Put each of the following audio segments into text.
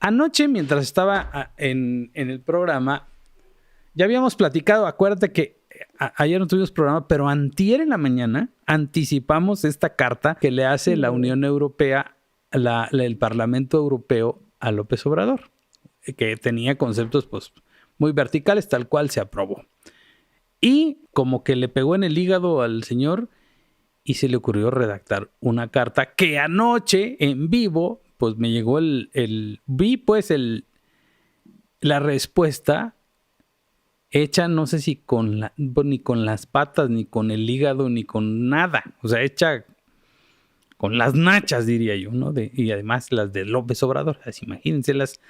Anoche, mientras estaba en el programa, ya habíamos platicado, acuérdate que ayer no tuvimos programa, pero antier en la mañana anticipamos esta carta que le hace la Unión Europea, el Parlamento Europeo a López Obrador, que tenía conceptos pues muy verticales, tal cual se aprobó. Y como que le pegó en el hígado al señor y se le ocurrió redactar una carta que anoche en vivo, pues me llegó vi pues la respuesta hecha, no sé si ni con las patas, ni con el hígado, ni con nada. O sea, hecha con las nachas, diría yo, ¿no? Y además las de López Obrador. Así, imagínense las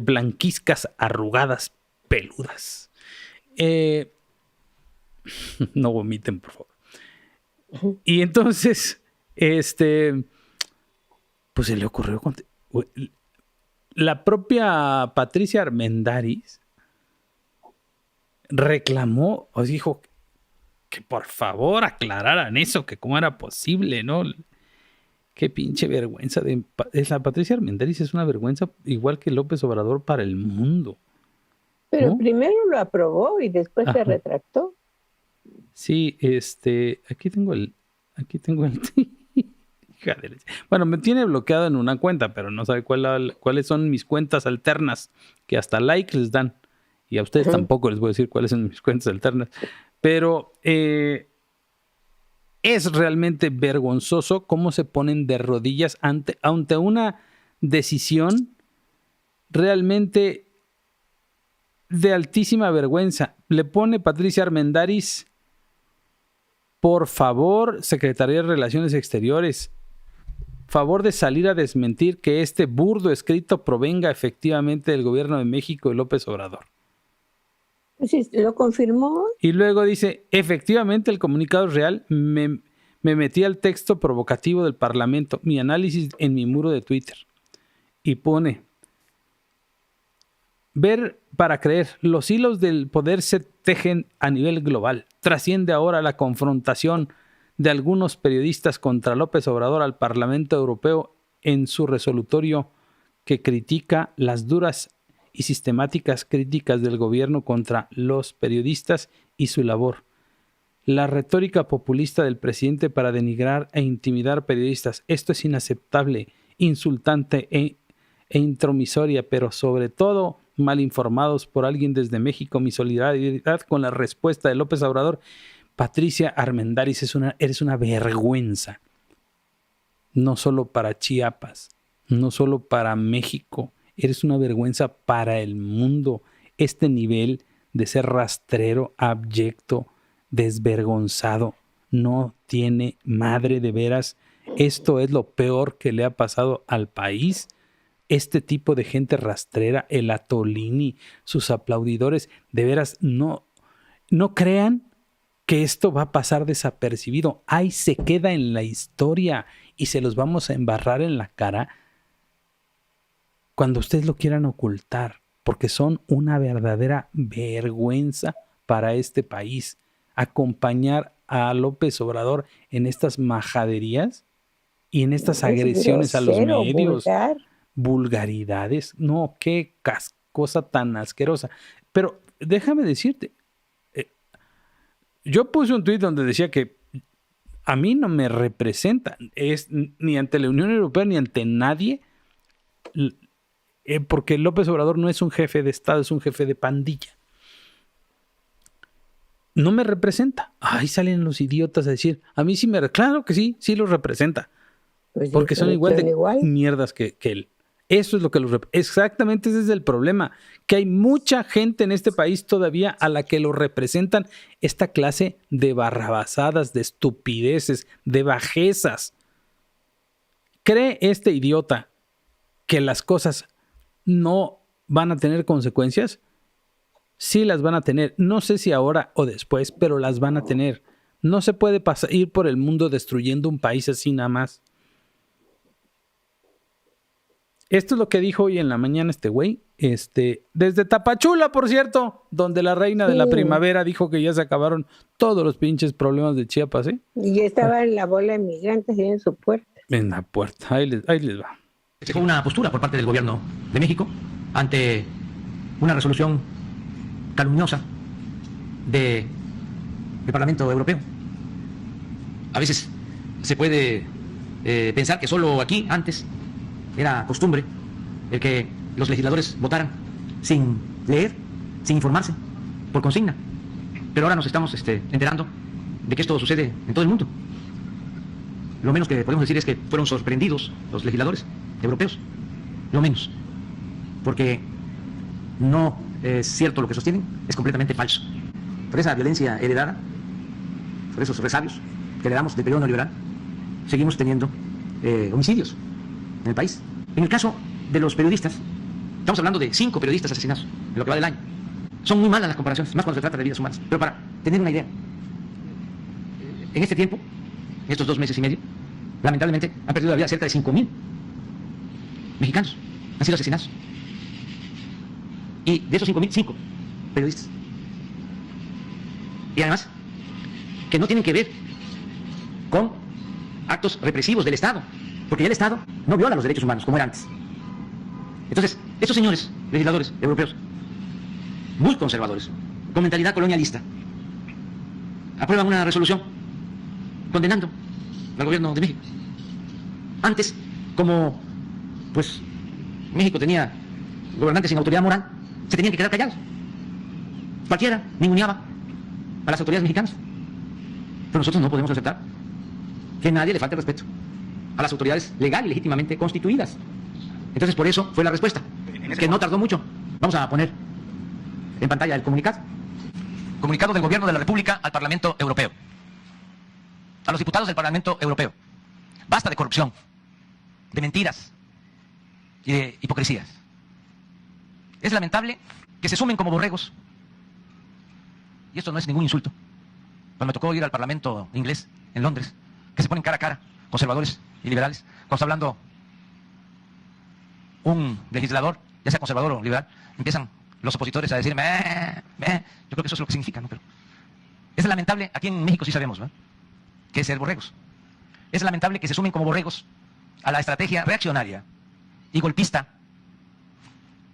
blanquizcas, arrugadas, peludas. No vomiten, por favor. Y entonces, pues se le ocurrió la propia Patricia Armendáriz reclamó, o dijo que por favor aclararan eso, que cómo era posible, ¿no? Qué pinche vergüenza. La Patricia Armendáriz es una vergüenza igual que López Obrador para el mundo. Pero ¿no? Primero lo aprobó y después se retractó. Sí, aquí tengo el bueno, me tiene bloqueado en una cuenta, pero no sabe cuáles son mis cuentas alternas, que hasta like les dan. Y a ustedes tampoco les voy a decir cuáles son mis cuentas alternas. Pero es realmente vergonzoso cómo se ponen de rodillas ante una decisión realmente de altísima vergüenza. Le pone Patricia Armendáriz, por favor, Secretaría de Relaciones Exteriores, favor de salir a desmentir que este burdo escrito provenga efectivamente del gobierno de México y López Obrador. Sí, lo confirmó. Y luego dice, efectivamente el comunicado es real, me metí al texto provocativo del Parlamento, mi análisis en mi muro de Twitter. Y pone, ver para creer, los hilos del poder se tejen a nivel global. Trasciende ahora la confrontación de algunos periodistas contra López Obrador al Parlamento Europeo en su resolutorio que critica las duras y sistemáticas críticas del gobierno contra los periodistas y su labor. La retórica populista del presidente para denigrar e intimidar periodistas. Esto es inaceptable, insultante e intromisoria, pero sobre todo mal informados por alguien desde México. Mi solidaridad con la respuesta de López Obrador. Patricia Armendáriz, eres una vergüenza. No solo para Chiapas, no solo para México, eres una vergüenza para el mundo. Este nivel de ser rastrero, abyecto, desvergonzado, no tiene madre, de veras. Esto es lo peor que le ha pasado al país. Este tipo de gente rastrera, el Atolini, sus aplaudidores, de veras, no crean que esto va a pasar desapercibido. Ahí se queda en la historia y se los vamos a embarrar en la cara cuando ustedes lo quieran ocultar, porque son una verdadera vergüenza para este país. Acompañar a López Obrador en estas majaderías y en estas agresiones grosero, a los medios, vulgaridades. No, qué cosa tan asquerosa. Pero déjame decirte, yo puse un tuit donde decía que a mí no me representa, ni ante la Unión Europea ni ante nadie, porque López Obrador no es un jefe de Estado, es un jefe de pandilla. No me representa. Ahí salen los idiotas a decir, a mí sí claro que sí los representa. Pues porque son igual de mierdas que él. Eso es lo que exactamente ese es el problema, que hay mucha gente en este país todavía a la que lo representan esta clase de barrabasadas, de estupideces, de bajezas. ¿Cree este idiota que las cosas no van a tener consecuencias? Sí las van a tener. No sé si ahora o después, pero las van a tener. No se puede ir por el mundo destruyendo un país así nada más. Esto es lo que dijo hoy en la mañana este güey. Desde Tapachula, por cierto, donde la reina de la primavera dijo que ya se acabaron todos los pinches problemas de Chiapas, ¿eh? Y estaba en la bola de migrantes y en su puerta. En la puerta, ahí les va. Fue una postura por parte del gobierno de México ante una resolución calumniosa del Parlamento Europeo. A veces se puede pensar que solo aquí, antes, era costumbre el que los legisladores votaran sin leer, sin informarse, por consigna. Pero ahora nos estamos enterando de que esto sucede en todo el mundo. Lo menos que podemos decir es que fueron sorprendidos los legisladores europeos. Lo menos. Porque no es cierto lo que sostienen, es completamente falso. Por esa violencia heredada, por esos resabios que heredamos del periodo neoliberal, seguimos teniendo homicidios en el país. En el caso de los periodistas, estamos hablando de 5 periodistas asesinados en lo que va del año. Son muy malas las comparaciones, más cuando se trata de vidas humanas. Pero para tener una idea, en este tiempo, en estos 2 meses y medio, lamentablemente han perdido la vida cerca de 5,000 mexicanos. Han sido asesinados. Y de esos 5,000, 5 periodistas. Y además, que no tienen que ver con actos represivos del Estado, porque ya el Estado no viola los derechos humanos como era antes. Entonces, estos señores legisladores europeos, muy conservadores, con mentalidad colonialista, aprueban una resolución condenando al gobierno de México. Antes, como pues México tenía gobernantes sin autoridad moral, se tenían que quedar callados. Cualquiera ninguneaba a las autoridades mexicanas. Pero nosotros no podemos aceptar que nadie le falte respeto a las autoridades legal y legítimamente constituidas. Entonces, por eso fue la respuesta, que no tardó mucho. Vamos a poner en pantalla el comunicado. Comunicado del Gobierno de la República al Parlamento Europeo. A los diputados del Parlamento Europeo. Basta de corrupción, de mentiras y de hipocresías. Es lamentable que se sumen como borregos. Y esto no es ningún insulto. Cuando me tocó ir al Parlamento inglés, en Londres, que se ponen cara a cara, conservadores y liberales, cuando está hablando un legislador, ya sea conservador o liberal, empiezan los opositores a decir, yo creo que eso es lo que significa, ¿no? Pero es lamentable, aquí en México sí sabemos, ¿no?, que es ser borregos. Es lamentable que se sumen como borregos a la estrategia reaccionaria y golpista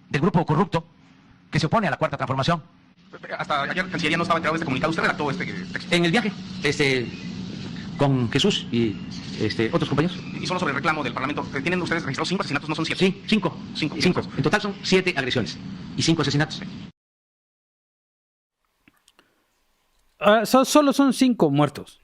del grupo corrupto que se opone a la Cuarta Transformación. Hasta ayer Cancillería no estaba enterado de este comunicado. ¿Usted redactó este texto? En el viaje, con Jesús y otros compañeros. Y solo sobre el reclamo del Parlamento, ¿tienen ustedes registrados 5 asesinatos? No son 7. Sí, 5. 5. En total son 7 agresiones y 5 asesinatos. Solo son 5 muertos.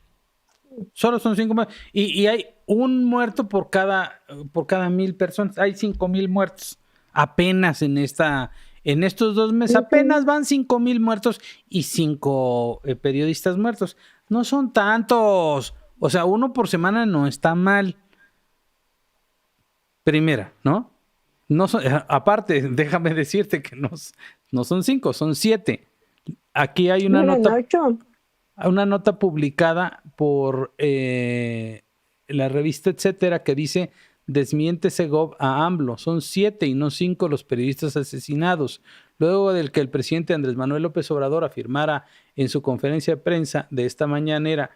Solo son 5 muertos. Y hay un muerto por cada 1,000 personas. Hay 5,000 muertos. Apenas en estos 2 meses, apenas van 5,000 muertos y 5 periodistas muertos. No son tantos. O sea, 1 por semana no está mal. Primera, ¿no? No son, aparte, déjame decirte que no son 5, son 7. Aquí hay una nota publicada por la revista Etcétera que dice: desmiente Segov a AMLO. Son 7 y no 5 los periodistas asesinados. Luego del que el presidente Andrés Manuel López Obrador afirmara en su conferencia de prensa de esta mañanera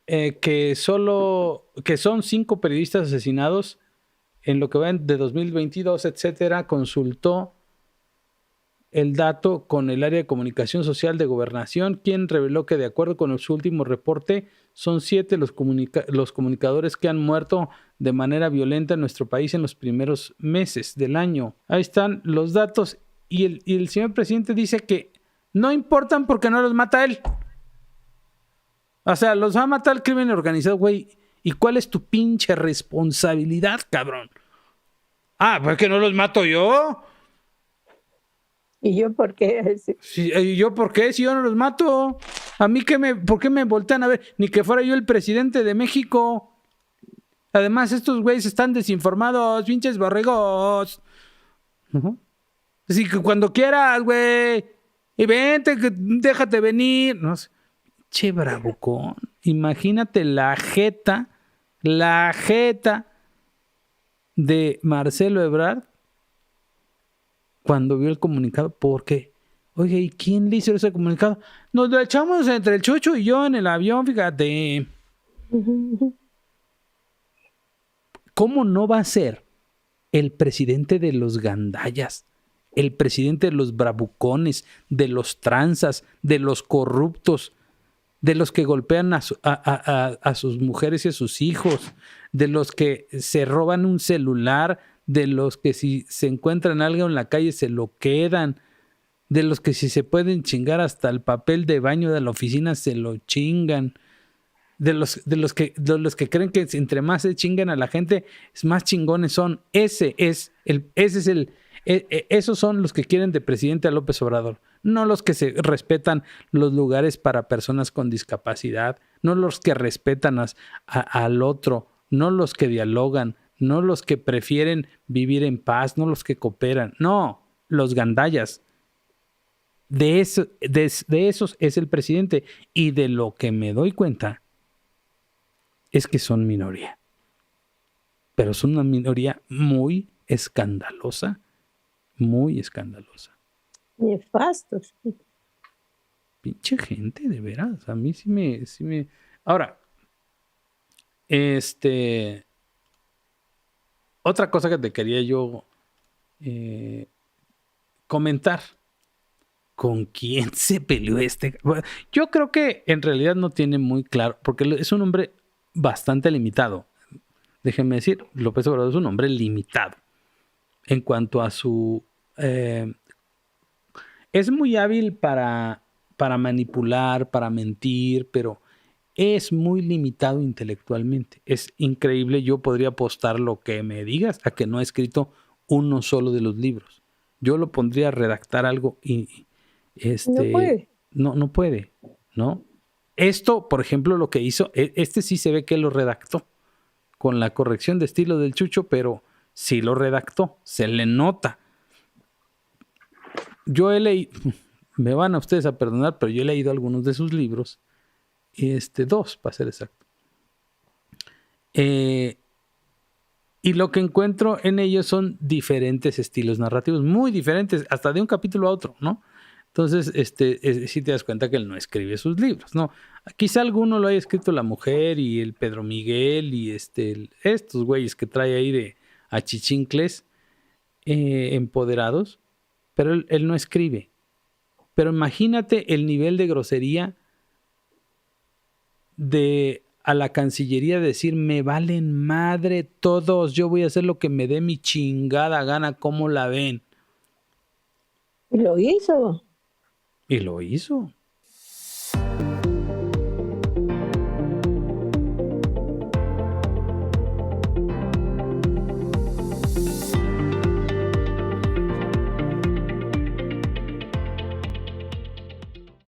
que son 5 periodistas asesinados en lo que va de 2022, etcétera, consultó el dato con el área de comunicación social de Gobernación, quien reveló que de acuerdo con su último reporte son 7 los comunicadores que han muerto de manera violenta en nuestro país en los primeros meses del año. Ahí están los datos y el señor presidente dice que no importan porque no los mata él. O sea, los va a matar el crimen organizado, güey. ¿Y cuál es tu pinche responsabilidad, cabrón? ¿Por qué no los mato yo? ¿Y yo por qué? ¿Y yo por qué? Si yo no los mato. ¿A mí por qué me voltean a ver? Ni que fuera yo el presidente de México. Además, estos güeyes están desinformados, pinches borregos. Así que cuando quieras, güey. Y vente, déjate venir. No sé. Che, bravucón. Imagínate la jeta de Marcelo Ebrard cuando vio el comunicado. ¿Por qué? Oye, ¿y quién le hizo ese comunicado? Nos lo echamos entre el Chucho y yo en el avión, fíjate. ¿cómo no va a ser el presidente de los gandallas, el presidente de los bravucones, de los tranzas, de los corruptos, de los que golpean a sus mujeres y a sus hijos, de los que se roban un celular, de los que si se encuentran algo en la calle se lo quedan, de los que si se pueden chingar hasta el papel de baño de la oficina se lo chingan, de los que creen que entre más se chingan a la gente, más chingones son? Esos son los que quieren de presidente a López Obrador. No los que se respetan los lugares para personas con discapacidad, no los que respetan al otro, no los que dialogan, no los que prefieren vivir en paz, no los que cooperan. No, los gandallas. De esos es el presidente. Y de lo que me doy cuenta es que son minoría. Pero son una minoría muy escandalosa. Muy escandalosa. Nefastos. Pinche gente, de veras. A mí sí me... Ahora, otra cosa que te quería yo comentar. ¿Con quién se peleó este? Yo creo que en realidad no tiene muy claro, porque es un hombre bastante limitado. Déjenme decir, López Obrador es un hombre limitado en cuanto a su... es muy hábil para manipular, para mentir, pero es muy limitado intelectualmente. Es increíble, yo podría apostar lo que me digas a que no ha escrito uno solo de los libros. Yo lo pondría a redactar algo y no puede. No puede, ¿no? Esto, por ejemplo, lo que hizo, sí se ve que lo redactó con la corrección de estilo del Chucho, pero sí lo redactó, se le nota. Yo he leído, me van a ustedes a perdonar, pero yo he leído algunos de sus libros, 2 para ser exacto. Y lo que encuentro en ellos son diferentes estilos narrativos, muy diferentes, hasta de un capítulo a otro, ¿no? Entonces, sí te das cuenta que él no escribe sus libros, ¿no? Quizá alguno lo haya escrito La Mujer y el Pedro Miguel y estos güeyes que trae ahí de achichincles empoderados, pero él no escribe. Pero imagínate el nivel de grosería a la Cancillería decir, me valen madre todos, yo voy a hacer lo que me dé mi chingada gana, ¿cómo la ven? Y lo hizo. Y lo hizo.